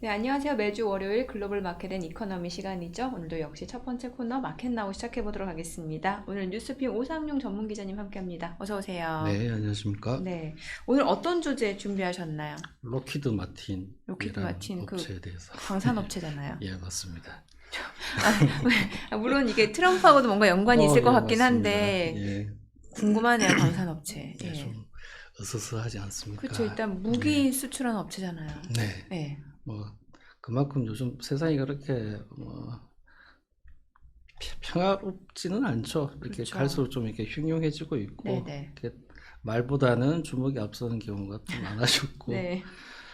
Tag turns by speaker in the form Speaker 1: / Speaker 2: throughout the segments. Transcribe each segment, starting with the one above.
Speaker 1: 네, 안녕하세요. 매주 월요일 글로벌 마켓 앤 이코노미 시간이죠. 오늘도 역시 첫 번째 코너 마켓 나우 시작해 보도록 하겠습니다. 오늘 뉴스픽 오상용 전문 기자님 함께합니다. 어서 오세요.
Speaker 2: 네, 안녕하십니까.
Speaker 1: 네, 오늘 어떤 주제 준비하셨나요?
Speaker 2: 로키드 마틴이라는
Speaker 1: 로키드 마틴 그
Speaker 2: 업체에 대해서.
Speaker 1: 방산업체잖아요.
Speaker 2: 예, 맞습니다.
Speaker 1: 물론 이게 트럼프하고도 뭔가 연관이 있을 것
Speaker 2: 예,
Speaker 1: 같긴
Speaker 2: 맞습니다.
Speaker 1: 한데
Speaker 2: 예,
Speaker 1: 궁금하네요. 방산업체.
Speaker 2: 예,
Speaker 1: 예.
Speaker 2: 좀 으스스하지 않습니까?
Speaker 1: 그렇죠. 일단 무기 수출하는 업체잖아요.
Speaker 2: 네,
Speaker 1: 네.
Speaker 2: 뭐 그만큼 요즘 세상이 그렇게 평화롭지는 않죠. 이렇게
Speaker 1: 그렇죠.
Speaker 2: 갈수록 좀 이렇게 흉흉해지고 있고,
Speaker 1: 네네.
Speaker 2: 이렇게 말보다는 주먹이 앞서는 경우가 좀 많아졌고,
Speaker 1: 네.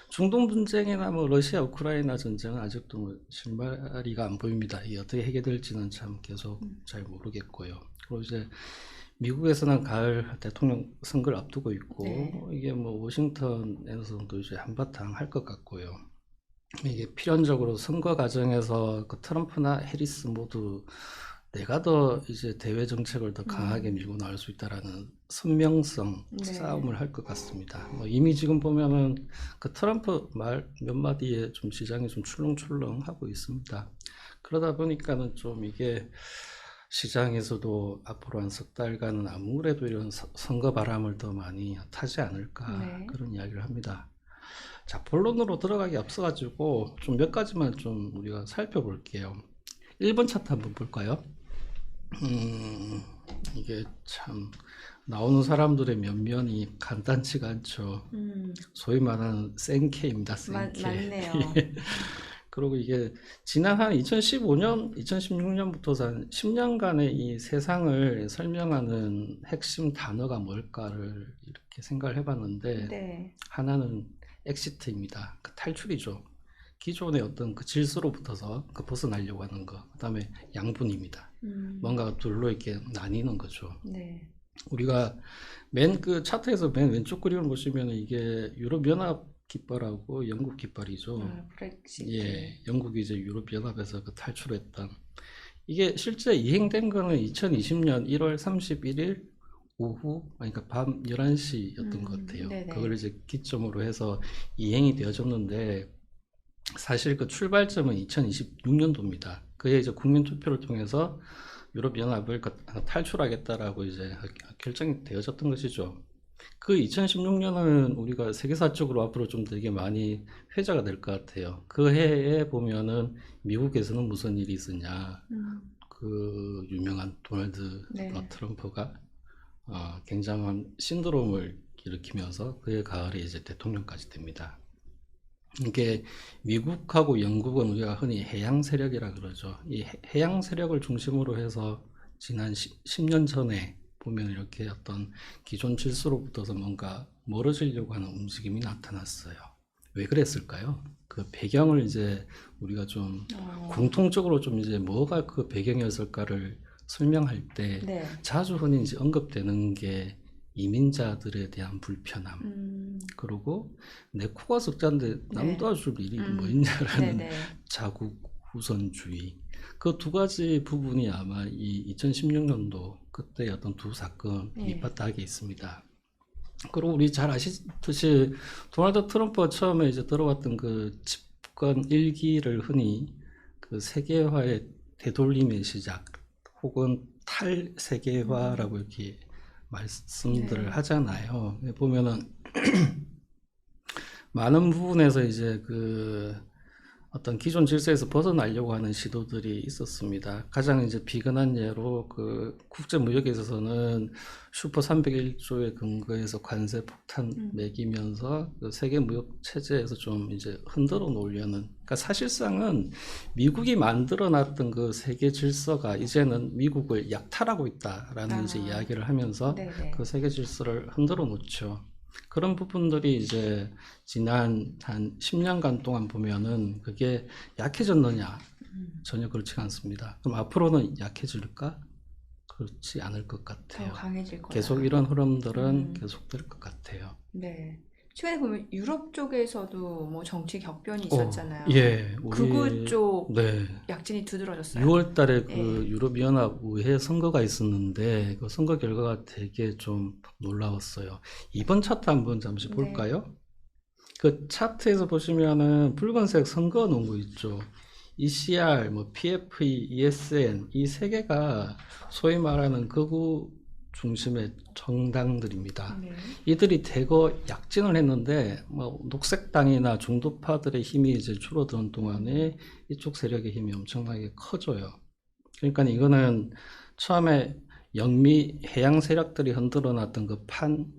Speaker 2: 중동 분쟁이나 뭐 러시아 우크라이나 전쟁은 아직도 뭐 실마리가 안 보입니다. 이게 어떻게 해결될지는 참 계속 잘 모르겠고요. 그리고 이제 미국에서는 가을 대통령 선거를 앞두고 있고,
Speaker 1: 네.
Speaker 2: 이게 뭐 워싱턴에서도 이제 한바탕 할 것 같고요. 이게 필연적으로 선거 과정에서 그 트럼프나 해리스 모두 내가 더 이제 대외 정책을 더 강하게 밀고 나올 수 있다라는 선명성
Speaker 1: 네.
Speaker 2: 싸움을 할 것 같습니다. 뭐 이미 지금 보면은 그 트럼프 말 몇 마디에 좀 시장이 좀 출렁출렁하고 있습니다. 그러다 보니까는 좀 이게 시장에서도 앞으로 한 석 달간은 아무래도 이런 선거 바람을 더 많이 타지 않을까
Speaker 1: 네.
Speaker 2: 그런 이야기를 합니다. 자, 본론으로 들어가기 앞서가지고 좀 몇 가지만 좀 우리가 살펴볼게요. 1번 차트 한번 볼까요? 이게 참 나오는 사람들의 면면이 간단치가 않죠. 소위 말하는 생케입니다. 생케.
Speaker 1: 맞네요.
Speaker 2: 그리고 이게 지난 한 2015년, 2016년부터 한 10년간의 이 세상을 설명하는 핵심 단어가 뭘까를 이렇게 생각을 해봤는데
Speaker 1: 네.
Speaker 2: 하나는 엑시트입니다. 그 탈출이죠. 기존의 어떤 그 질서로부터서 그 벗어나려고 하는 거. 그다음에 양분입니다. 뭔가 둘로 이렇게 나뉘는 거죠.
Speaker 1: 네.
Speaker 2: 우리가 맨 그 차트에서 맨 왼쪽 그림을 보시면 이게 유럽연합 깃발하고 영국 깃발이죠.
Speaker 1: 브렉시트.
Speaker 2: 예, 영국이 이제 유럽연합에서 그 탈출했던 이게 실제 이행된 거는 2020년 1월 31일 오후, 그러니까 밤 11시였던 것 같아요.
Speaker 1: 네네.
Speaker 2: 그걸 이제 기점으로 해서 이행이 되어졌는데 사실 그 출발점은 2026년도입니다. 그에 이제 국민투표를 통해서 유럽연합을 탈출하겠다라고 이제 결정이 되어졌던 것이죠. 그 2016년은 우리가 세계사적으로 앞으로 좀 되게 많이 회자가 될 것 같아요. 그 해에 보면은 미국에서는 무슨 일이 있었냐. 그 유명한 도널드
Speaker 1: 네.
Speaker 2: 트럼프가 굉장한 신드롬을 일으키면서 그의 가을에 이제 대통령까지 됩니다. 이게 미국하고 영국은 우리가 흔히 해양 세력이라 그러죠. 이 해양 세력을 중심으로 해서 지난 10년 전에 보면 이렇게 어떤 기존 질서로부터서 뭔가 멀어지려고 하는 움직임이 나타났어요. 왜 그랬을까요? 그 배경을 이제 우리가 좀 공통적으로 좀 이제 뭐가 그 배경이었을까를 설명할 때
Speaker 1: 네.
Speaker 2: 자주 흔히 이제 언급되는 게 이민자들에 대한 불편함. 그리고 내 코가 석자인데 남
Speaker 1: 네.
Speaker 2: 도와줄 일이 뭐 있냐라는
Speaker 1: 네네.
Speaker 2: 자국 우선주의. 그 두 가지 부분이 아마 이 2016년도 그때 어떤 두 사건
Speaker 1: 네.
Speaker 2: 밑바닥에 있습니다. 그리고 우리 잘 아시듯이 도널드 트럼프가 처음에 이제 들어왔던 그 집권 1기를 흔히 그 세계화의 되돌림의 시작 혹은 탈세계화라고 이렇게 말씀들을
Speaker 1: 네.
Speaker 2: 하잖아요. 보면은 많은 부분에서 이제 그 어떤 기존 질서에서 벗어나려고 하는 시도들이 있었습니다. 가장 이제 비근한 예로 그 국제 무역에 있어서는 슈퍼 301조에 근거해서 관세 폭탄 매기면서 그 세계 무역 체제에서 좀 이제 흔들어 놓으려는, 그러니까 사실상은 미국이 만들어 놨던 그 세계 질서가 이제는 미국을 약탈하고 있다라는 이제 이야기를 하면서
Speaker 1: 네네.
Speaker 2: 그 세계 질서를 흔들어 놓죠. 그런 부분들이 이제 지난 한 10년간 동안 보면은 그게 약해졌느냐? 전혀 그렇지 않습니다. 그럼 앞으로는 약해질까? 그렇지 않을 것
Speaker 1: 더
Speaker 2: 같아요.
Speaker 1: 강해질 거다.
Speaker 2: 계속 이런 흐름들은 계속될 것 같아요.
Speaker 1: 네. 최근에 보면 유럽 쪽에서도 뭐 정치 격변이 있었잖아요.
Speaker 2: 예,
Speaker 1: 극우 쪽
Speaker 2: 네.
Speaker 1: 약진이 두드러졌어요.
Speaker 2: 6월 달에 그
Speaker 1: 예.
Speaker 2: 유럽연합 의회 선거가 있었는데 그 선거 결과가 되게 좀 놀라웠어요. 이번 차트 한번 잠시
Speaker 1: 네.
Speaker 2: 볼까요? 그 차트에서 보시면은 붉은색 선거 논거 있죠. ECR, 뭐 PFE, ESN 이 세 개가 소위 말하는 극우 중심의 정당들입니다.
Speaker 1: 네.
Speaker 2: 이들이 대거 약진을 했는데 뭐 녹색당이나 중도파들의 힘이 이제 줄어드는 동안에 이쪽 세력의 힘이 엄청나게 커져요. 그러니까 이거는 처음에 영미 해양 세력들이 흔들어 놨던 그 판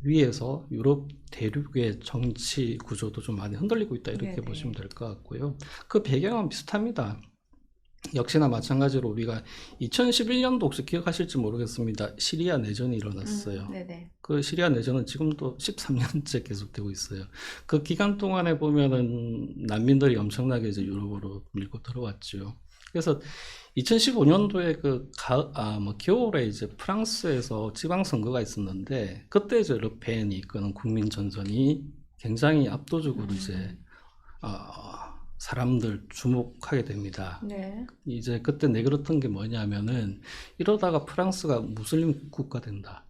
Speaker 2: 위에서 유럽 대륙의 정치 구조도 좀 많이 흔들리고 있다 이렇게
Speaker 1: 네네.
Speaker 2: 보시면 될 것 같고요. 그 배경은 비슷합니다. 역시나 마찬가지로 우리가 2011년도 혹시 기억하실지 모르겠습니다. 시리아 내전이 일어났어요.
Speaker 1: 네네.
Speaker 2: 그 시리아 내전은 지금도 13년째 계속되고 있어요. 그 기간 동안에 보면은 난민들이 엄청나게 이제 유럽으로 밀고 들어왔죠. 그래서 2015년도에 겨울에 이제 프랑스에서 지방선거가 있었는데, 그때 이제 르펜이 이끄는 국민전선이 굉장히 압도적으로 이제, 사람들 주목하게 됩니다.
Speaker 1: 네.
Speaker 2: 이제 그때 내걸었던 게 뭐냐면은, 이러다가 프랑스가 무슬림 국가 된다.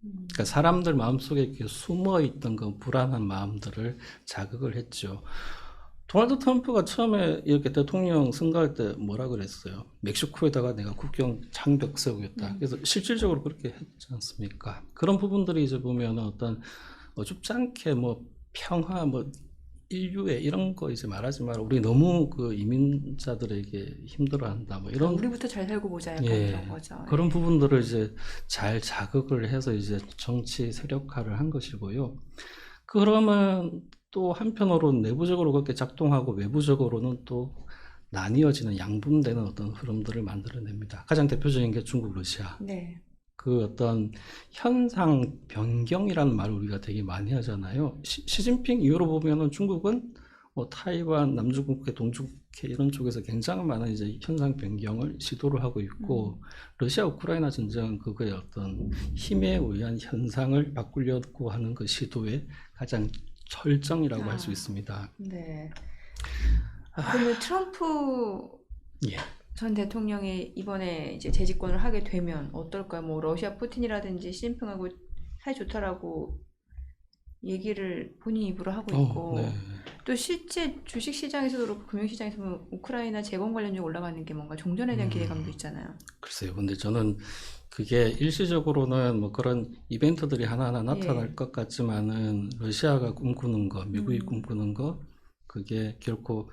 Speaker 2: 그러니까 사람들 마음속에 이렇게 숨어있던 그 불안한 마음들을 자극을 했죠. 도널드 트럼프가 처음에 이렇게 대통령 선거할 때 뭐라 그랬어요? 멕시코에다가 내가 국경 장벽 세우겠다. 그래서 실질적으로 그렇게 했지 않습니까? 그런 부분들이 이제 보면 어떤 어줍지 않게 뭐 평화, 뭐 인류애 이런 거 이제 말하지 마라. 우리 너무 그 이민자들에게 힘들어한다. 뭐 이런
Speaker 1: 우리부터 잘 살고 보자 약간
Speaker 2: 예,
Speaker 1: 그런 거죠.
Speaker 2: 그런
Speaker 1: 예.
Speaker 2: 부분들을 이제 잘 자극을 해서 이제 정치 세력화를 한 것이고요. 그러면 또 한편으로는 내부적으로 그렇게 작동하고 외부적으로는 또 나뉘어지는 양분되는 어떤 흐름들을 만들어냅니다. 가장 대표적인 게 중국, 러시아.
Speaker 1: 네.
Speaker 2: 그 어떤 현상 변경이라는 말을 우리가 되게 많이 하잖아요. 시진핑 이후로 보면은 중국은 뭐 타이완, 남중국해, 동중국해 이런 쪽에서 굉장히 많은 이제 현상 변경을 시도를 하고 있고, 러시아 우크라이나 전쟁은 그거의 어떤 힘에 의한 현상을 바꾸려고 하는 그 시도의 가장 절정이라고 할 수 있습니다.
Speaker 1: 네. 그러면 트럼프
Speaker 2: 예.
Speaker 1: 전 대통령이 이번에 이제 재집권을 하게 되면 어떨까요? 뭐 러시아 푸틴이라든지 시진핑하고 사이 좋다라고 얘기를 본인 입으로 하고 있고,
Speaker 2: 네.
Speaker 1: 또 실제 주식 시장에서도 그렇고 금융 시장에서 보면 우크라이나 재건 관련주 올라가는 게 뭔가 종전에 대한 기대감도 있잖아요.
Speaker 2: 글쎄요. 근데 저는 그게 일시적으로는 뭐 그런 이벤트들이 하나하나 나타날 것 같지만은 러시아가 꿈꾸는 거, 미국이 꿈꾸는 거, 그게 결코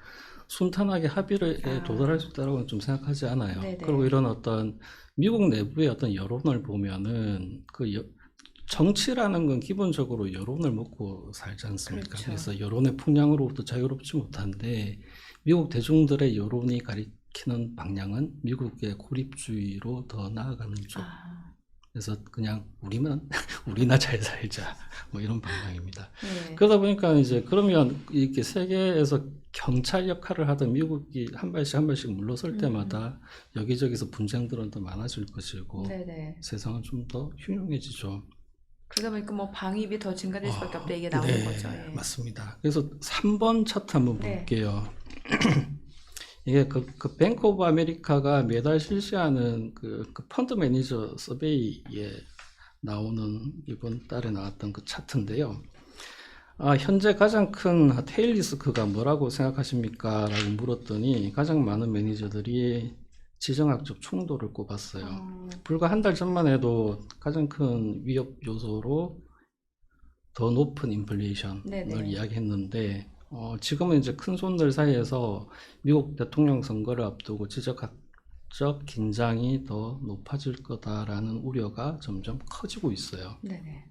Speaker 2: 순탄하게 합의에 도달할 수 있다고 좀 생각하지 않아요.
Speaker 1: 네네.
Speaker 2: 그리고 이런 어떤 미국 내부의 어떤 여론을 보면은 정치라는 건 기본적으로 여론을 먹고 살지 않습니까?
Speaker 1: 그렇죠.
Speaker 2: 그래서 여론의 풍량으로부터 자유롭지 못한데, 미국 대중들의 여론이 가리키는 방향은 미국의 고립주의로 더 나아가는 쪽. 그래서 그냥 우리나 잘 살자, 뭐 이런 방향입니다.
Speaker 1: 네.
Speaker 2: 그러다 보니까 이제 그러면 이렇게 세계에서 경찰 역할을 하던 미국이 한 발씩 물러설 때마다 여기저기서 분쟁들은 더 많아질 것이고,
Speaker 1: 네네.
Speaker 2: 세상은 좀 더 흉흉해지죠.
Speaker 1: 그러다 보니까 뭐 방위비 더 증가될 수밖에 없다 이게 나오는 거죠. 예.
Speaker 2: 맞습니다. 그래서 3번 차트 한번
Speaker 1: 네.
Speaker 2: 볼게요. 이게 그 뱅크 오브 아메리카가 매달 실시하는 그 펀드 매니저 서베이에 나오는 이번 달에 나왔던 그 차트인데요. 현재 가장 큰 테일 리스크가 뭐라고 생각하십니까? 라고 물었더니 가장 많은 매니저들이 지정학적 충돌을 꼽았어요. 불과 한 달 전만 해도 가장 큰 위협 요소로 더 높은 인플레이션을
Speaker 1: 네네.
Speaker 2: 이야기했는데, 지금은 이제 큰 손들 사이에서 미국 대통령 선거를 앞두고 지정학적 긴장이 더 높아질 거다라는 우려가 점점 커지고 있어요.
Speaker 1: 네네.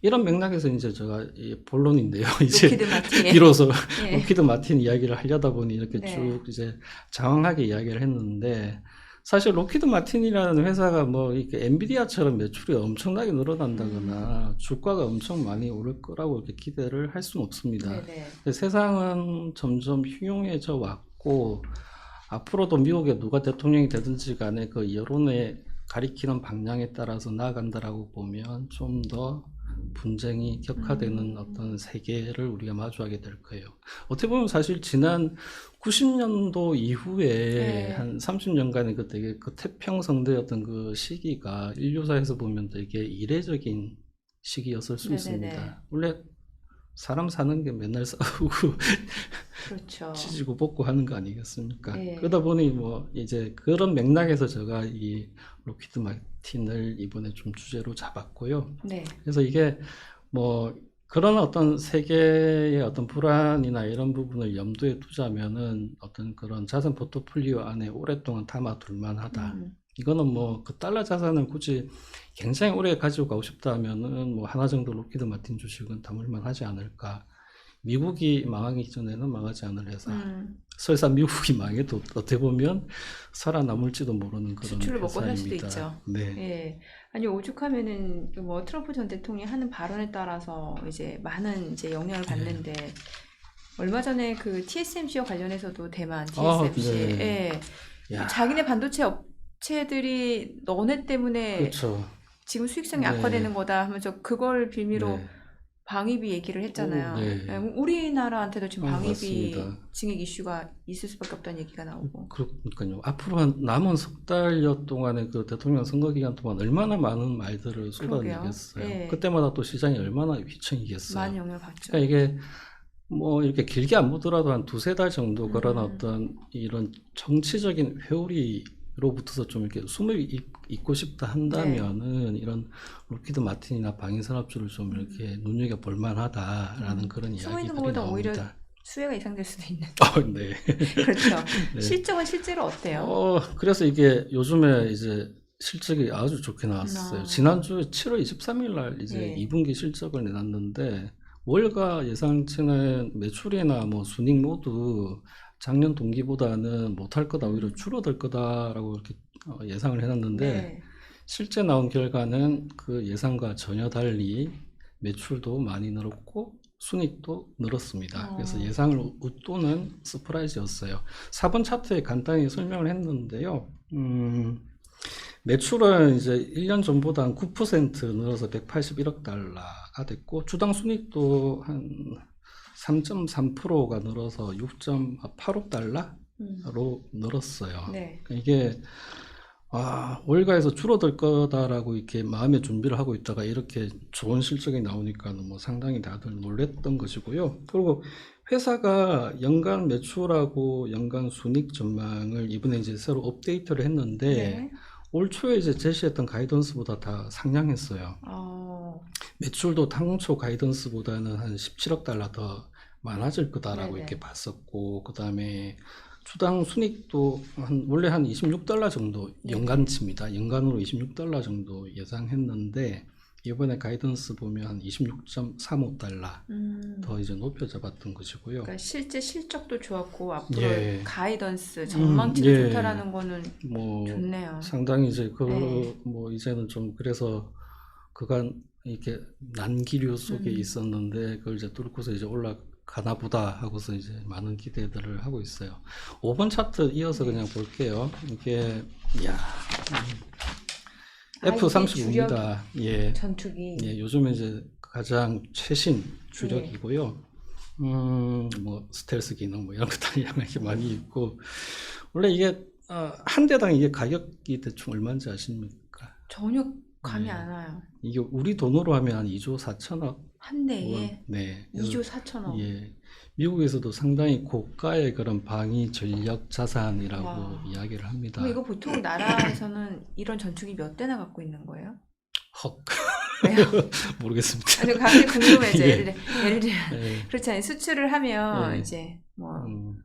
Speaker 2: 이런 맥락에서 이제 제가 이 본론인데요. 이제
Speaker 1: 로키드 마틴.
Speaker 2: 비로소
Speaker 1: 예.
Speaker 2: 로키드 마틴 이야기를 하려다 보니 이렇게
Speaker 1: 네.
Speaker 2: 쭉 이제 장황하게 이야기를 했는데, 사실 로키드 마틴이라는 회사가 뭐 이렇게 엔비디아처럼 매출이 엄청나게 늘어난다거나 주가가 엄청 많이 오를 거라고 이렇게 기대를 할 수는 없습니다.
Speaker 1: 네네.
Speaker 2: 세상은 점점 흉흉해져 왔고, 앞으로도 미국에 누가 대통령이 되든지 간에 그 여론에 가리키는 방향에 따라서 나아간다라고 보면 좀 더 분쟁이 격화되는 어떤 세계를 우리가 마주하게 될 거예요. 어떻게 보면 사실 지난 90년도 이후에
Speaker 1: 네.
Speaker 2: 한 30년간의 그 되게 그 태평성대였던 그 시기가 인류사에서 보면 되게 이례적인 시기였을 수
Speaker 1: 네네네.
Speaker 2: 있습니다. 원래 사람 사는 게 맨날 싸우고
Speaker 1: 그렇죠.
Speaker 2: 치지고 볶고 하는 거 아니겠습니까?
Speaker 1: 네.
Speaker 2: 그러다 보니 뭐 이제 그런 맥락에서 제가 이 로키드 마틴을 이번에 좀 주제로 잡았고요.
Speaker 1: 네.
Speaker 2: 그래서 이게 뭐 그런 어떤 세계의 어떤 불안이나 이런 부분을 염두에 두자면은 어떤 그런 자산 포트폴리오 안에 오랫동안 담아둘 만하다. 이거는 뭐 그 달러 자산을 굳이 굉장히 오래 가지고 가고 싶다 하면은 뭐 하나 정도 로키드 마틴 주식은 담을만 하지 않을까. 미국이 망하기 전에는 망하지 않을 회사. 설사 미국이 망해도 어떻게 보면 살아남을지도 모르는 그런
Speaker 1: 수출을 먹고 살 수도
Speaker 2: 회사입니다.
Speaker 1: 있죠.
Speaker 2: 네.
Speaker 1: 예. 아니 오죽하면은 뭐 트럼프 전 대통령이 하는 발언에 따라서 이제 많은 이제 영향을 받는데 얼마 전에 그 TSMC와 관련해서도 대만 TSMC
Speaker 2: 네.
Speaker 1: 예.
Speaker 2: 야,
Speaker 1: 자기네 반도체 업체들이 너네 때문에
Speaker 2: 그렇죠.
Speaker 1: 지금 수익성이
Speaker 2: 네.
Speaker 1: 악화되는 거다 하면서 그걸 빌미로
Speaker 2: 네.
Speaker 1: 방위비 얘기를 했잖아요.
Speaker 2: 오, 네.
Speaker 1: 예, 우리나라한테도 지금 방위비
Speaker 2: 맞습니다.
Speaker 1: 증액 이슈가 있을 수밖에 없다는 얘기가 나오고.
Speaker 2: 그러니까요. 앞으로 남은 석 달여 동안의 그 대통령 선거 기간 동안 얼마나 많은 말들을 쏟아내겠어요.
Speaker 1: 예.
Speaker 2: 그때마다 또 시장이 얼마나 휘청이겠어요.
Speaker 1: 많은 영향을 받죠.
Speaker 2: 그러니까 이게 뭐 이렇게 길게 안 보더라도 한 두세 달 정도 그런 어떤 이런 정치적인 회오리로부터서 좀 이렇게 숨을 잇고 싶다 한다면은 이런 로키드 마틴이나 방위산업주를 좀 이렇게 눈여겨 볼 만하다라는 그런
Speaker 1: 숨어 있는
Speaker 2: 이야기들이
Speaker 1: 것보다 오히려
Speaker 2: 나옵니다.
Speaker 1: 수혜가 예상될 수도 있는.
Speaker 2: 네.
Speaker 1: 그렇죠.
Speaker 2: 네.
Speaker 1: 실적은 실제로 어때요?
Speaker 2: 그래서 이게 요즘에 이제 실적이 아주 좋게 나왔어요.
Speaker 1: 아.
Speaker 2: 지난주 7월 23일 날 이제
Speaker 1: 네.
Speaker 2: 2분기 실적을 내놨는데 월가 예상치는 매출이나 뭐 순익 모두 작년 동기보다는 못할 거다, 오히려 줄어들 거다라고 이렇게 예상을 해놨는데
Speaker 1: 네.
Speaker 2: 실제 나온 결과는 그 예상과 전혀 달리 매출도 많이 늘었고 순익도 늘었습니다. 그래서 예상을 웃도는 서프라이즈였어요. 4번 차트에 간단히 설명을 했는데요. 매출은 이제 1년 전보다 한 9% 늘어서 181억 달러가 됐고 주당 순익도 한 3.3%가 늘어서 6.8억 달러로 늘었어요.
Speaker 1: 네.
Speaker 2: 이게 월가에서 줄어들 거다라고 이렇게 마음의 준비를 하고 있다가 이렇게 좋은 실적이 나오니까 뭐 상당히 다들 놀랬던 것이고요. 그리고 회사가 연간 매출하고 연간 순익 전망을 이번에 이제 새로 업데이트를 했는데
Speaker 1: 네.
Speaker 2: 올 초에 이제 제시했던 가이던스보다 다 상향했어요. 매출도 당초 가이던스보다는 한 17억 달러 더 많아질 거다라고
Speaker 1: 네네.
Speaker 2: 이렇게 봤었고, 그 다음에 주당 순익도 원래 한 26달러 정도 연간치입니다. 연간으로 26달러 정도 예상했는데 이번에 가이던스 보면 한 26.35달러 더 이제 높여 잡았던 것이고요.
Speaker 1: 그러니까 실제 실적도 좋았고 앞으로
Speaker 2: 예.
Speaker 1: 가이던스 전망치도
Speaker 2: 예.
Speaker 1: 좋다라는 거는
Speaker 2: 뭐
Speaker 1: 좋네요.
Speaker 2: 상당히 이제
Speaker 1: 네.
Speaker 2: 뭐 이제는 좀 그래서 그간 이렇게 난기류 속에 있었는데 그걸 이제 뚫고서 이제 올라가나 보다 하고서 이제 많은 기대들을 하고 있어요. 5번 차트 이어서 그냥 볼게요. 이게 F35입니다. 예.
Speaker 1: 전투기.
Speaker 2: 예, 요즘에 이제 가장 최신 주력이고요. 뭐 스텔스 기능 뭐 이런 것들이 이렇게 많이 있고 원래 이게 한 대당 이게 가격이 대충 얼마인지 아십니까?
Speaker 1: 전혀 감이
Speaker 2: 네.
Speaker 1: 안 와요.
Speaker 2: 이게 우리 돈으로 하면 한 2조 4천억
Speaker 1: 한 대에
Speaker 2: 원. 네. 그래서
Speaker 1: 2조 4천억.
Speaker 2: 예. 미국에서도 상당히 고가의 그런 방위 전력 자산이라고
Speaker 1: 와.
Speaker 2: 이야기를 합니다.
Speaker 1: 그럼 이거 보통 나라에서는 이런 전투기 몇 대나 갖고 있는 거예요?
Speaker 2: 헉.
Speaker 1: 왜요?
Speaker 2: 모르겠습니다.
Speaker 1: 아니 갑자기 궁금해져.
Speaker 2: 예.
Speaker 1: 예를 들면
Speaker 2: 예.
Speaker 1: 그렇지 않아요. 수출을 하면
Speaker 2: 예.
Speaker 1: 이제 뭐
Speaker 2: 음,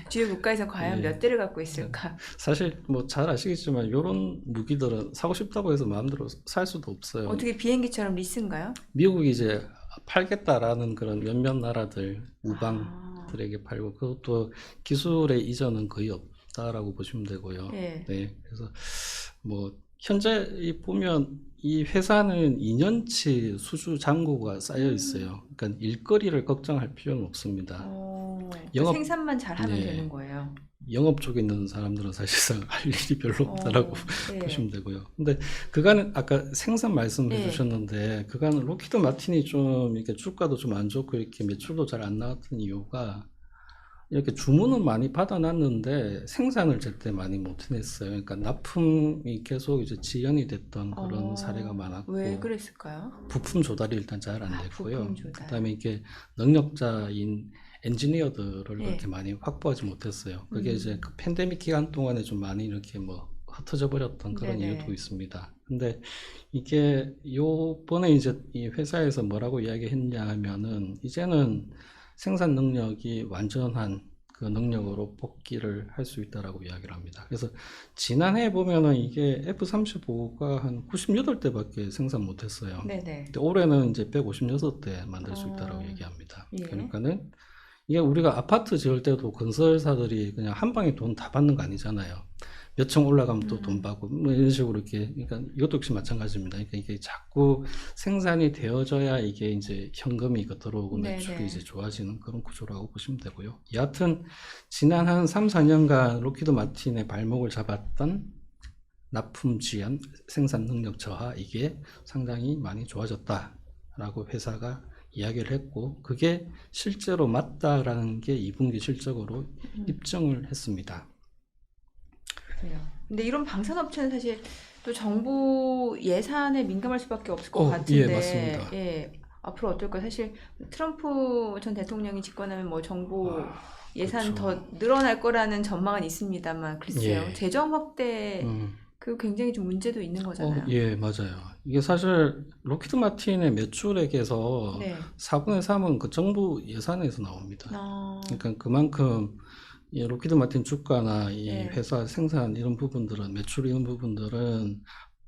Speaker 1: 주요 국가에서 과연
Speaker 2: 예.
Speaker 1: 몇 대를 갖고 있을까?
Speaker 2: 사실 뭐 잘 아시겠지만 이런 무기들은 사고 싶다고 해서 마음대로 살 수도 없어요.
Speaker 1: 어떻게 비행기처럼 리스인가요?
Speaker 2: 미국이 이제 팔겠다라는 그런 몇몇 나라들 우방들에게 팔고 그것도 기술의 이전은 거의 없다라고 보시면 되고요.
Speaker 1: 예.
Speaker 2: 네, 그래서 뭐 현재 보면 이 회사는 2년치 수주 잔고가 쌓여 있어요. 그러니까 일거리를 걱정할 필요는 없습니다. 영업-
Speaker 1: 생산만 잘하면
Speaker 2: 네.
Speaker 1: 되는 거예요.
Speaker 2: 영업 쪽에 있는 사람들은 사실상 할 일이 별로 없다라고
Speaker 1: 네.
Speaker 2: 보시면 되고요. 근데 그간은 아까 생산 말씀해
Speaker 1: 네.
Speaker 2: 주셨는데 그간은 로키드 마틴이 좀 이렇게 주가도 좀 안 좋고 이렇게 매출도 잘 안 나왔던 이유가 이렇게 주문은 많이 받아놨는데 생산을 제때 많이 못 해냈어요. 그러니까 납품이 계속 이제 지연이 됐던 그런 사례가 많았고,
Speaker 1: 왜 그랬을까요?
Speaker 2: 부품 조달이 일단 잘 안 됐고요.
Speaker 1: 부품 조달.
Speaker 2: 그다음에 이게 능력자인 엔지니어들을
Speaker 1: 예.
Speaker 2: 그렇게 많이 확보하지 못했어요. 그게 이제 그 팬데믹 기간 동안에 좀 많이 이렇게 뭐 흩어져 버렸던 그런
Speaker 1: 네네.
Speaker 2: 이유도 있습니다. 근데 이게 요번에 이제 이 회사에서 뭐라고 이야기했냐 하면은 이제는 생산 능력이 완전한 그 능력으로 복귀를 할 수 있다라고 이야기를 합니다. 그래서 지난해 보면은 이게 F-35가 한 98대밖에 생산 못했어요.
Speaker 1: 네네.
Speaker 2: 근데 올해는 이제 156대 만들 수 있다라고
Speaker 1: 어,
Speaker 2: 얘기합니다.
Speaker 1: 예.
Speaker 2: 그러니까는 이게 우리가 아파트 지을 때도 건설사들이 그냥 한 방에 돈 다 받는 거 아니잖아요. 몇 층 올라가면 또 돈 받고 뭐 이런 식으로 이렇게, 그러니까 이것도 역시 마찬가지입니다. 그러니까 이게 자꾸 생산이 되어져야 이게 이제 현금이 들어오고 매출이
Speaker 1: 네네.
Speaker 2: 이제 좋아지는 그런 구조라고 보시면 되고요. 여하튼 지난 한 3, 4년간 로키드 마틴의 발목을 잡았던 납품 지연, 생산 능력 저하, 이게 상당히 많이 좋아졌다라고 회사가 이야기를 했고, 그게 실제로 맞다라는 게 2분기 실적으로 입증을 했습니다.
Speaker 1: 그래요. 근데 이런 방산업체는 사실 또 정부 예산에 민감할 수밖에 없을 것 같은데,
Speaker 2: 예, 맞습니다.
Speaker 1: 예, 앞으로 어떨까요? 사실 트럼프 전 대통령이 집권하면 뭐 정부 예산
Speaker 2: 그렇죠.
Speaker 1: 더 늘어날 거라는 전망은 있습니다만, 글쎄요.
Speaker 2: 예.
Speaker 1: 재정 확대
Speaker 2: 음.
Speaker 1: 그 굉장히 좀 문제도 있는 거잖아요.
Speaker 2: 예, 맞아요. 이게 사실 로키드 마틴의 매출액에서
Speaker 1: 네.
Speaker 2: 4분의 3은 그 정부 예산에서 나옵니다.
Speaker 1: 어,
Speaker 2: 그러니까 그만큼 이 로키드 마틴 주가나 이
Speaker 1: 네.
Speaker 2: 회사 생산 이런 부분들은, 매출 이런 부분들은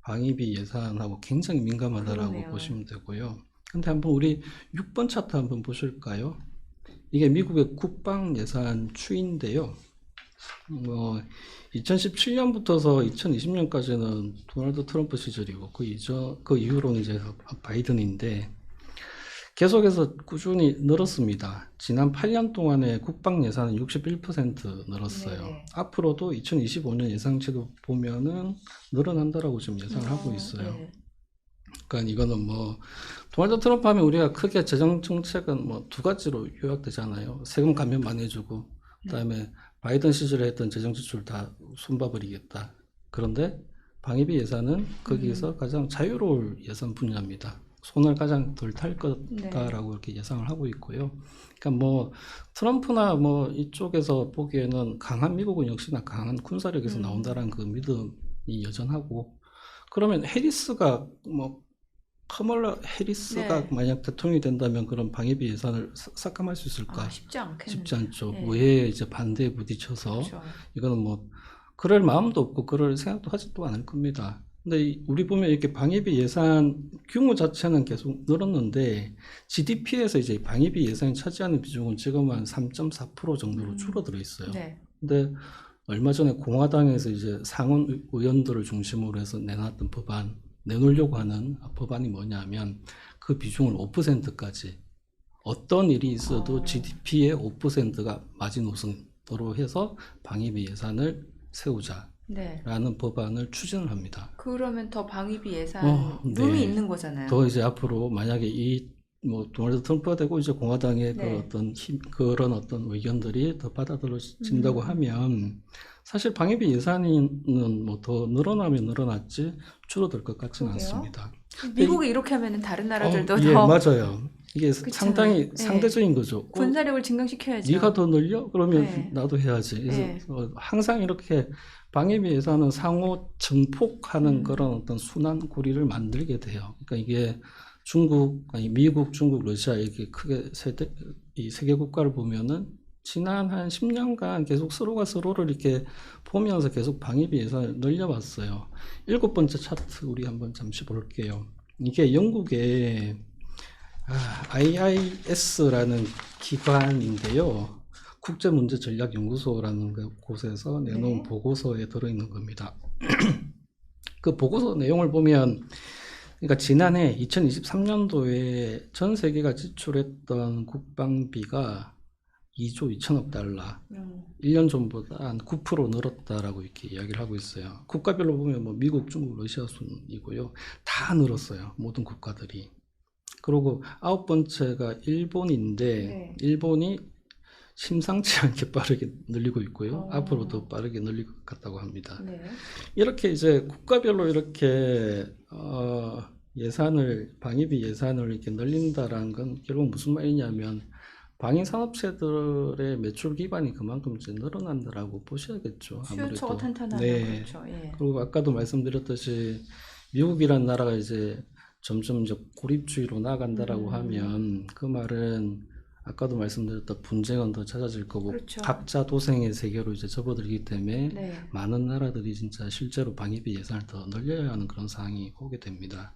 Speaker 2: 방위비 예산하고 굉장히 민감하다라고
Speaker 1: 그러네요.
Speaker 2: 보시면 되고요. 근데 한번 우리 6번 차트 한번 보실까요? 이게 미국의 국방 예산 추이인데요. 2017년부터서 2020년까지는 도널드 트럼프 시절이고, 그 이후로는 이제 바이든인데, 계속해서 꾸준히 늘었습니다. 지난 8년 동안에 국방 예산은 61% 늘었어요.
Speaker 1: 네네.
Speaker 2: 앞으로도 2025년 예상치도 보면은 늘어난다라고 지금 예상을 하고 있어요.
Speaker 1: 네.
Speaker 2: 그러니까 이거는 뭐 도널드 트럼프 하면 우리가 크게 재정 정책은 뭐 두 가지로 요약되잖아요. 세금 감면만 해주고, 그다음에 바이든 시절에 했던 재정 지출 다 손봐버리겠다. 그런데 방위비 예산은 거기서 가장 자유로울 예산 분야입니다. 손을 가장 덜 탈 거다라고 이렇게 예상을 하고 있고요. 그러니까 뭐 트럼프나 뭐 이쪽에서 보기에는 강한 미국은 역시나 강한 군사력에서 나온다라는 그 믿음이 여전하고, 그러면 해리스가 뭐 카멀라 해리스가
Speaker 1: 네.
Speaker 2: 만약 대통령이 된다면 그런 방위비 예산을 삭감할 수 있을까?
Speaker 1: 쉽지 않겠는데.
Speaker 2: 쉽지 않죠.
Speaker 1: 네.
Speaker 2: 의회에 이제 반대에 부딪혀서
Speaker 1: 그렇죠.
Speaker 2: 이거는 뭐 그럴 마음도 없고 그럴 생각도 하지도 않을 겁니다. 근데 우리 보면 이렇게 방위비 예산 규모 자체는 계속 늘었는데 GDP에서 이제 방위비 예산이 차지하는 비중은 지금 한 3.4% 정도로 줄어들어 있어요.
Speaker 1: 네.
Speaker 2: 근데 얼마 전에 공화당에서 이제 상원 의원들을 중심으로 해서 내놨던 내놓으려고 하는 법안이 뭐냐면 그 비중을 5%까지, 어떤 일이 있어도 GDP의 5%가 마지노선으로 해서 방위비 예산을 세우자라는
Speaker 1: 네.
Speaker 2: 법안을 추진을 합니다.
Speaker 1: 그러면 더 방위비 예산
Speaker 2: 네.
Speaker 1: 룸이 있는 거잖아요.
Speaker 2: 더 이제 앞으로 만약에 뭐 도널드 트럼프가 되고 이제 공화당의
Speaker 1: 네.
Speaker 2: 그런 어떤 의견들이 더 받아들여진다고 하면 사실 방위비 예산은 뭐 더 늘어나면 늘어났지 줄어들 것 같지는
Speaker 1: 그러게요.
Speaker 2: 않습니다.
Speaker 1: 미국이 이렇게 하면은 다른 나라들도
Speaker 2: 예,
Speaker 1: 더
Speaker 2: 맞아요. 이게
Speaker 1: 그렇잖아요.
Speaker 2: 상당히
Speaker 1: 네.
Speaker 2: 상대적인 거죠.
Speaker 1: 군사력을 증강시켜야죠.
Speaker 2: 네가 더 늘려? 그러면
Speaker 1: 네.
Speaker 2: 나도 해야지. 그래서
Speaker 1: 네.
Speaker 2: 항상 이렇게 방위비 예산은 상호 증폭하는 그런 어떤 순환 고리를 만들게 돼요. 그러니까 이게 미국, 중국, 러시아 이렇게 크게 이 세 개 국가를 보면은 지난 한 10년간 계속 서로가 서로를 이렇게 보면서 계속 방위비 예산을 늘려왔어요. 7번째 차트 우리 한번 잠시 볼게요. 이게 영국의 IIS라는 기관인데요. 국제문제전략연구소라는 곳에서 내놓은
Speaker 1: 네.
Speaker 2: 보고서에 들어있는 겁니다. 그 보고서 내용을 보면, 그러니까 지난해 2023년도에 전 세계가 지출했던 국방비가 2조 2천억 달러, 1년 전보다 한 9% 늘었다라고 이렇게 이야기를 하고 있어요. 국가별로 보면 뭐 미국, 중국, 러시아 순이고요. 다 늘었어요. 모든 국가들이. 그리고 9번째가 일본인데,
Speaker 1: 네.
Speaker 2: 일본이 심상치 않게 빠르게 늘리고 있고요.
Speaker 1: 어.
Speaker 2: 앞으로 더 빠르게 늘릴 것 같다고 합니다.
Speaker 1: 네.
Speaker 2: 이렇게 이제 국가별로 이렇게 방위비 예산을 이렇게 늘린다라는 건 결국 무슨 말이냐면 방위 산업체들의 매출 기반이 그만큼 이제 늘어난다라고 보셔야겠죠.
Speaker 1: 수요처가
Speaker 2: 아무래도.
Speaker 1: 탄탄하면
Speaker 2: 네.
Speaker 1: 그렇죠. 예.
Speaker 2: 그리고 아까도 말씀드렸듯이 미국이란 나라가 이제 점점 이제 고립주의로 나아간다라고 하면 그 말은 아까도 말씀드렸던 분쟁은 더 잦아질 거고
Speaker 1: 그렇죠.
Speaker 2: 각자 도생의 세계로 이제 접어들기 때문에
Speaker 1: 네.
Speaker 2: 많은 나라들이 진짜 실제로 방위비 예산을 더 늘려야 하는 그런 상황이 오게 됩니다.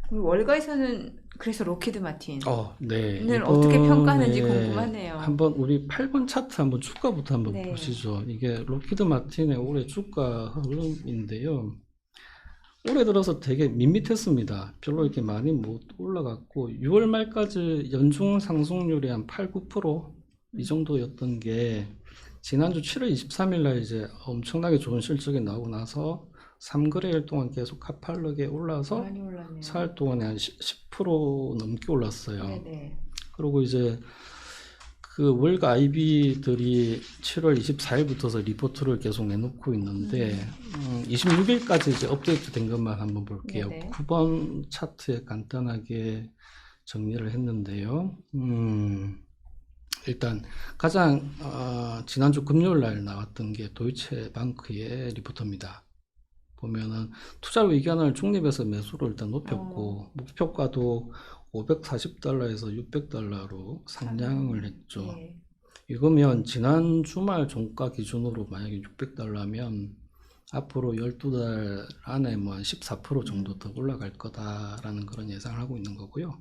Speaker 1: 그럼 월가에서는 그래서 로키드 마틴
Speaker 2: 네.
Speaker 1: 을 어떻게 평가하는지
Speaker 2: 이번에
Speaker 1: 궁금하네요.
Speaker 2: 한번 우리 8번 차트 한번 주가부터 한번
Speaker 1: 네.
Speaker 2: 보시죠. 이게 로키드 마틴의 올해 주가 흐름인데요. 올해 들어서 되게 밋밋했습니다. 별로 이렇게 많이 못 올라갔고 6월 말까지 연중 상승률이 한 8, 9% 이 정도였던 게 지난주 7월 23일 날 이제 엄청나게 좋은 실적이 나오고 나서 3거래일 동안 계속 가파르게 올라서
Speaker 1: 많이 올랐네요.
Speaker 2: 4일 동안에 한 10% 넘게 올랐어요.
Speaker 1: 네네.
Speaker 2: 그리고 이제 그 월가 IB들이 7월 24일부터서 리포트를 계속 내놓고 있는데 26일까지 이제 업데이트 된 것만 한번 볼게요.
Speaker 1: 네네.
Speaker 2: 9번 차트에 간단하게 정리를 했는데요. 일단 가장 지난주 금요일 날 나왔던 게 도이체방크의 리포트입니다. 보면은 투자 의견을 중립에서 매수를 일단 높였고 목표가도 540달러에서 600달러로 상향을 했죠.
Speaker 1: 네.
Speaker 2: 이거면 지난 주말 종가 기준으로 만약에 600달러면 앞으로 12달 안에 뭐 한 14% 정도 더 올라갈 거다라는 그런 예상을 하고 있는 거고요.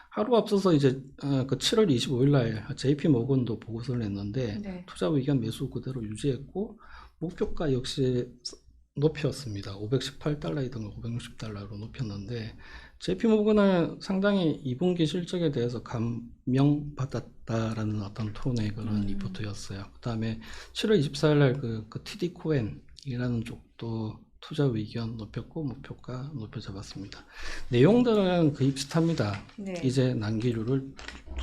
Speaker 2: 하루 앞서서 이제 그 7월 25일 날 JP 모건도 보고서를 냈는데
Speaker 1: 네.
Speaker 2: 투자 의견 매수 그대로 유지했고 목표가 역시 높였습니다. 518달러이던 거 560달러로 높였는데 JP 모건은 상당히 2분기 실적에 대해서 감명받았다라는 어떤 톤의 그런 리포트였어요. 그 다음에 7월 24일 날 그 TD 코엔이라는 쪽도 투자 의견 높였고 목표가 높여 잡았습니다. 내용들은 거의 비슷합니다.
Speaker 1: 네.
Speaker 2: 이제 난기류를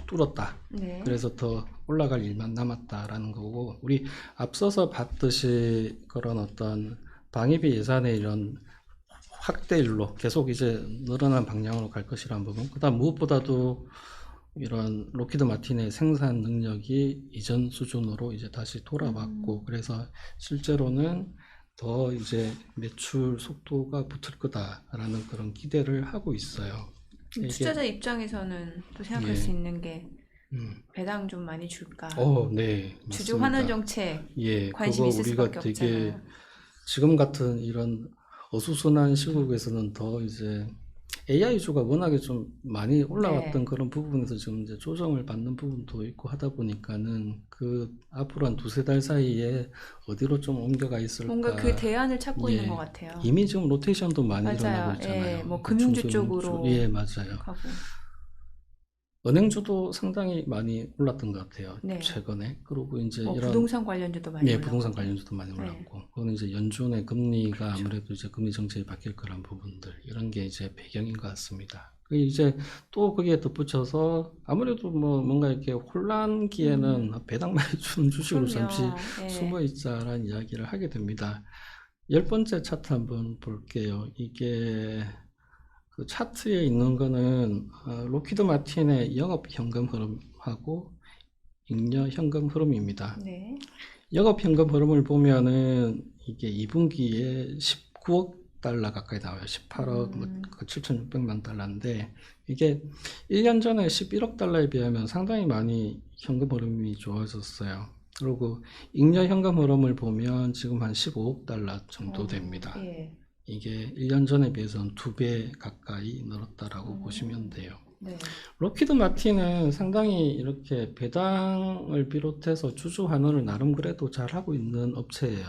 Speaker 2: 뚫었다.
Speaker 1: 네.
Speaker 2: 그래서 더 올라갈 일만 남았다라는 거고 우리 앞서서 봤듯이 그런 어떤 방위비 예산의 이런 확대일로 계속 이제 늘어난 방향으로 갈 것이라는 부분. 그다음 무엇보다도 이런 로키드 마틴의 생산 능력이 이전 수준으로 이제 다시 돌아왔고 그래서 실제로는 더 이제 매출 속도가 붙을 거다라는 그런 기대를 하고 있어요. 이게-
Speaker 1: 투자자 입장에서는 또 생각할
Speaker 2: 예.
Speaker 1: 수 있는 게
Speaker 2: 음.
Speaker 1: 배당 좀 많이 줄까.
Speaker 2: 네,
Speaker 1: 주주
Speaker 2: 맞습니다.
Speaker 1: 환원 정책
Speaker 2: 예,
Speaker 1: 관심
Speaker 2: 그거
Speaker 1: 있을
Speaker 2: 우리가
Speaker 1: 수밖에
Speaker 2: 되게
Speaker 1: 없잖아요.
Speaker 2: 지금 같은 이런 어수선한 시국에서는 더 이제 AI주가 워낙에 좀 많이 올라왔던
Speaker 1: 네.
Speaker 2: 그런 부분에서 지금 이제 조정을 받는 부분도 있고 하다 보니까는 그 앞으로 한 두세 달 사이에 어디로 좀 옮겨가 있을까.
Speaker 1: 뭔가 그 대안을 찾고
Speaker 2: 예.
Speaker 1: 있는 것 같아요.
Speaker 2: 이미 지금 로테이션도 많이
Speaker 1: 맞아요.
Speaker 2: 일어나고 있잖아요.
Speaker 1: 예, 뭐 금융주
Speaker 2: 중소형주.
Speaker 1: 쪽으로
Speaker 2: 예, 맞아요.
Speaker 1: 가고.
Speaker 2: 은행주도 상당히 많이 올랐던 것 같아요.
Speaker 1: 네.
Speaker 2: 최근에. 그리고 이제
Speaker 1: 뭐
Speaker 2: 이런
Speaker 1: 부동산 관련주도 많이
Speaker 2: 예,
Speaker 1: 올랐고.
Speaker 2: 부동산 관련주도 많이
Speaker 1: 네.
Speaker 2: 올랐고, 그거는 이제 연준의 금리가 아무래도 이제 금리 정책이 바뀔 거란 부분들, 이런 게 이제 배경인 것 같습니다. 그 이제 또 거기에 덧붙여서 아무래도 뭐 뭔가 이렇게 혼란기에는 배당 많이 주는 주식으로 잠시
Speaker 1: 그럼요. 예.
Speaker 2: 숨어 있자라는 이야기를 하게 됩니다. 10번째 차트 한번 볼게요. 이게 그 차트에 있는 거는 로키드 마틴의 영업 현금 흐름하고 잉여 현금 흐름입니다.
Speaker 1: 네.
Speaker 2: 영업 현금 흐름을 보면은 이게 2분기에 19억 달러 가까이 나와요. 18억 7,600만 달러인데 이게 1년 전에 11억 달러에 비하면 상당히 많이 현금 흐름이 좋아졌어요. 그리고 잉여 현금 흐름을 보면 지금 한 15억 달러 정도 됩니다.
Speaker 1: 예.
Speaker 2: 이게 1년 전에 비해서는 2배 가까이 늘었다라고 보시면 돼요.
Speaker 1: 네.
Speaker 2: 로키드 마틴은 상당히 이렇게 배당을 비롯해서 주주 환원을 나름 그래도 잘하고 있는 업체예요.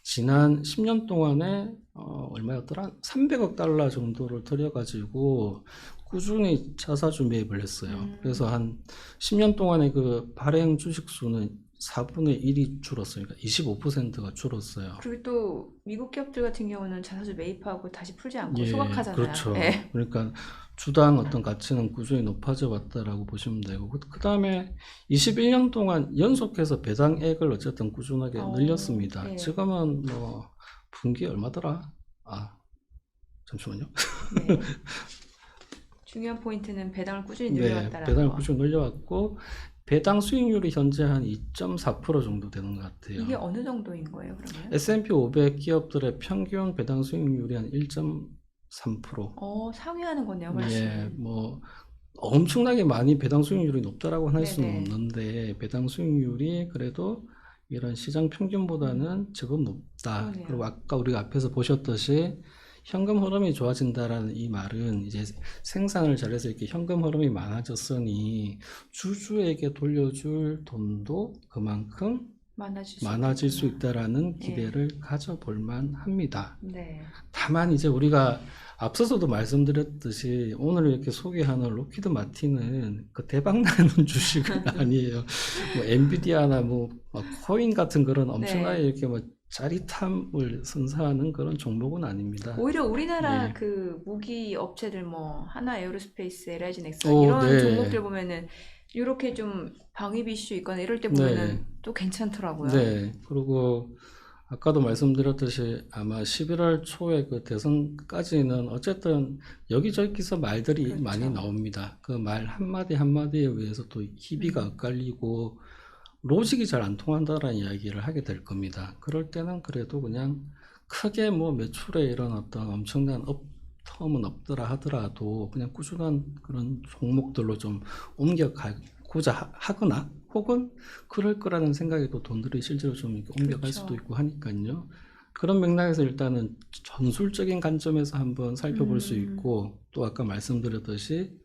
Speaker 2: 지난 10년 동안에 얼마였더라? 300억 달러 정도를 들여가지고 꾸준히 자사주 매입을 했어요. 그래서 한 10년 동안에 그 발행 주식 수는 4분의 1이 줄었어요. 그러니까 25%가 줄었어요.
Speaker 1: 그리고 또 미국 기업들 같은 경우는 자사주 매입하고 다시 풀지 않고
Speaker 2: 예,
Speaker 1: 소각하잖아요.
Speaker 2: 그렇죠.
Speaker 1: 예.
Speaker 2: 그러니까 주당 어떤 가치는 꾸준히 높아져 왔다라고 보시면 되고, 그 다음에 21년 동안 연속해서 배당액을 어쨌든 꾸준하게 늘렸습니다.
Speaker 1: 네.
Speaker 2: 지금은 뭐 분기 얼마더라? 잠시만요.
Speaker 1: 네. 중요한 포인트는 배당을 꾸준히
Speaker 2: 네,
Speaker 1: 늘려왔다라는
Speaker 2: 배당을
Speaker 1: 거.
Speaker 2: 꾸준히 늘려왔고, 배당 수익률이 현재 한 2.4% 정도 되는 것 같아요.
Speaker 1: 이게 어느 정도인 거예요, 그러면?
Speaker 2: S&P 500 기업들의 평균 배당 수익률이 한 1.3%.
Speaker 1: 상회하는 거네요, 훨씬.
Speaker 2: 예, 뭐 엄청나게 많이 배당 수익률이 높다라고 할 수는
Speaker 1: 네네.
Speaker 2: 없는데, 배당 수익률이 그래도 이런 시장 평균보다는 제법 높다.
Speaker 1: 그러네요.
Speaker 2: 그리고 아까 우리가 앞에서 보셨듯이 현금 흐름이 좋아진다라는 이 말은 이제 생산을 잘해서 이렇게 현금 흐름이 많아졌으니 주주에게 돌려줄 돈도 그만큼 많아질 수
Speaker 1: 있겠구나.
Speaker 2: 있다라는
Speaker 1: 네.
Speaker 2: 기대를 가져볼 만합니다.
Speaker 1: 네.
Speaker 2: 다만 이제 우리가 앞서서도 말씀드렸듯이 오늘 이렇게 소개하는 로키드 마틴은 그 대박 나는 주식은 아니에요. 뭐 엔비디아나 뭐 코인 같은 그런 엄청나게
Speaker 1: 네.
Speaker 2: 이렇게 뭐 짜릿함을 선사하는 그런 종목은 아닙니다.
Speaker 1: 오히려 우리나라
Speaker 2: 예.
Speaker 1: 그 무기 업체들 뭐 하나 에어로스페이스, LIG 넥슨
Speaker 2: 오,
Speaker 1: 이런
Speaker 2: 네.
Speaker 1: 종목들 보면은 이렇게 좀 방위비 이슈 있거나 이럴 때 보면은
Speaker 2: 네.
Speaker 1: 또 괜찮더라고요.
Speaker 2: 네. 그리고 아까도 말씀드렸듯이 아마 11월 초에 그 대선까지는 어쨌든 여기저기서 말들이
Speaker 1: 그렇죠.
Speaker 2: 많이 나옵니다. 그 말 한마디 한마디에 의해서 또 희비가 엇갈리고 로직이 잘 안 통한다라는 이야기를 하게 될 겁니다. 그럴 때는 그래도 그냥 크게 뭐 매출에 이런 어떤 엄청난 업텀은 없더라 하더라도 그냥 꾸준한 그런 종목들로 좀 옮겨가고자 하거나 혹은 그럴 거라는 생각에 또 돈들이 실제로 좀 이렇게 옮겨갈
Speaker 1: 그렇죠.
Speaker 2: 수도 있고 하니까요. 그런 맥락에서 일단은 전술적인 관점에서 한번 살펴볼 수 있고, 또 아까 말씀드렸듯이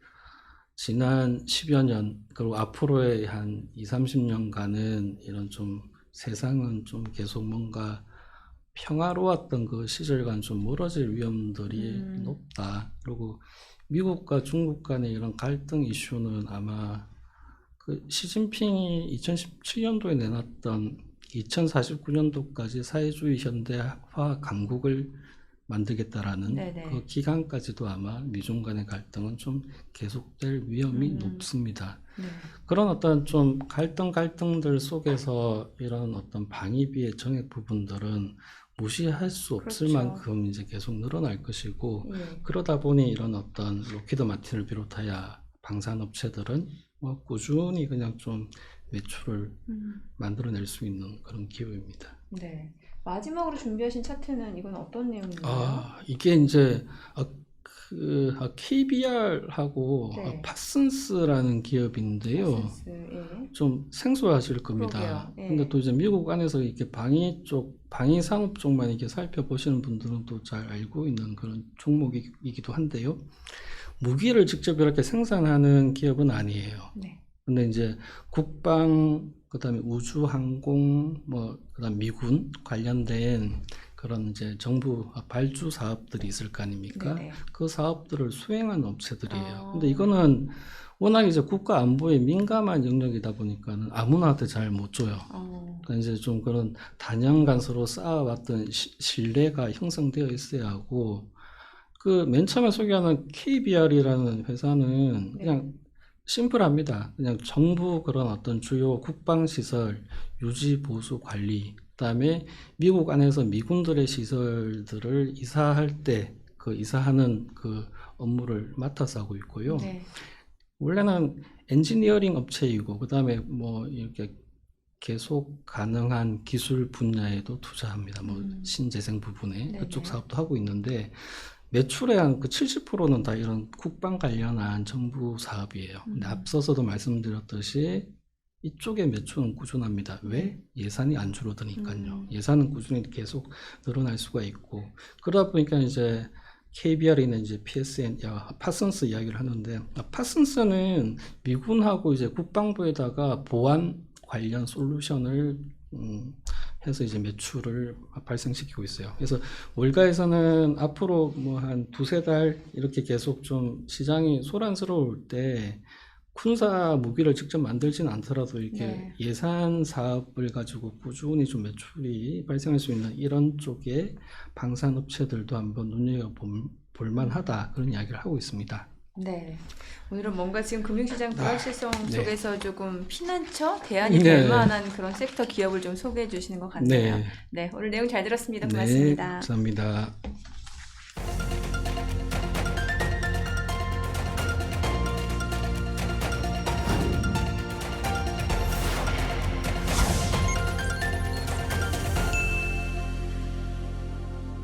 Speaker 2: 지난 10여 년, 그리고 앞으로의 한 2, 30년간은 이런 좀 세상은 좀 계속 뭔가 평화로웠던 그 시절과는 좀 멀어질 위험들이 높다. 그리고 미국과 중국 간의 이런 갈등 이슈는 아마 그 시진핑이 2017년도에 내놨던 2049년도까지 사회주의 현대화 강국을 만들겠다라는
Speaker 1: 네네.
Speaker 2: 그 기간까지도 아마 미중 간의 갈등은 좀 계속될 위험이
Speaker 1: 음.
Speaker 2: 높습니다.
Speaker 1: 네.
Speaker 2: 그런 어떤 좀 갈등들 속에서 이런 어떤 방위비의 정액 부분들은 무시할 수 없을
Speaker 1: 그렇죠.
Speaker 2: 만큼 이제 계속 늘어날 것이고,
Speaker 1: 예.
Speaker 2: 그러다 보니 이런 어떤 로키드 마틴을 비롯하여 방산업체들은 뭐 꾸준히 그냥 좀 매출을 만들어낼 수 있는 그런 기회입니다.
Speaker 1: 네. 마지막으로 준비하신 차트는 이건 어떤 내용인가요?
Speaker 2: 이게 이제 KBR하고
Speaker 1: 네.
Speaker 2: 파슨스라는 기업인데요.
Speaker 1: 파슨스, 예.
Speaker 2: 좀 생소하실 겁니다.
Speaker 1: 그러게요. 예.
Speaker 2: 근데 또 이제 미국 안에서 이렇게 방위 산업 쪽만 이렇게 살펴보시는 분들은 또 잘 알고 있는 그런 종목이기도 한데요. 무기를 직접 이렇게 생산하는 기업은 아니에요.
Speaker 1: 네.
Speaker 2: 근데 이제 국방, 그다음에 우주 항공, 뭐 그다음 미군 관련된 그런 이제 정부 발주 사업들이 있을 거 아닙니까?
Speaker 1: 네네.
Speaker 2: 그 사업들을 수행하는 업체들이에요.
Speaker 1: 아.
Speaker 2: 근데 이거는 워낙 이제 국가 안보에 민감한 영역이다 보니까는 아무나한테 잘 못 줘요. 그러니까 이제 좀 그런 단연간 서로 쌓아왔던 신뢰가 형성되어 있어야 하고, 그 맨 처음에 소개하는 KBR이라는 회사는 그냥 심플합니다. 그냥 정부 그런 어떤 주요 국방시설 유지 보수 관리, 그다음에 미국 안에서 미군들의 시설들을 이사할 때 그 이사하는 그 업무를 맡아서 하고 있고요.
Speaker 1: 네.
Speaker 2: 원래는 엔지니어링 업체이고, 그다음에 뭐 이렇게 계속 가능한 기술 분야에도 투자합니다. 뭐 신재생 부분에 그쪽
Speaker 1: 네네.
Speaker 2: 사업도 하고 있는데, 매출의 한 그 70%는 다 이런 국방 관련한 정부 사업이에요. 근데 앞서서도 말씀드렸듯이 이쪽의 매출은 꾸준합니다. 왜? 예산이 안 줄어드니까요. 예산은 꾸준히 계속 늘어날 수가 있고, 그러다 보니까 이제 KBR이나 이제 파슨스 이야기를 하는데, 파슨스는 미군하고 이제 국방부에다가 보안 관련 솔루션을 해서 이제 매출을 발생시키고 있어요. 그래서 월가에서는 앞으로 뭐 한 두세 달 이렇게 계속 좀 시장이 소란스러울 때 군사 무기를 직접 만들지는 않더라도 이렇게 예산 사업을 가지고 꾸준히 좀 매출이 발생할 수 있는 이런 쪽의 방산업체들도 한번 눈여겨볼 만하다, 그런 이야기를 하고 있습니다.
Speaker 1: 네. 오늘은 뭔가 지금 금융시장 불확실성
Speaker 2: 네.
Speaker 1: 속에서 조금 피난처 대안이 될
Speaker 2: 네.
Speaker 1: 만한 그런 섹터 기업을 좀 소개해 주시는 것 같네요.
Speaker 2: 네.
Speaker 1: 네, 오늘 내용 잘 들었습니다.
Speaker 2: 네,
Speaker 1: 고맙습니다.
Speaker 2: 감사합니다.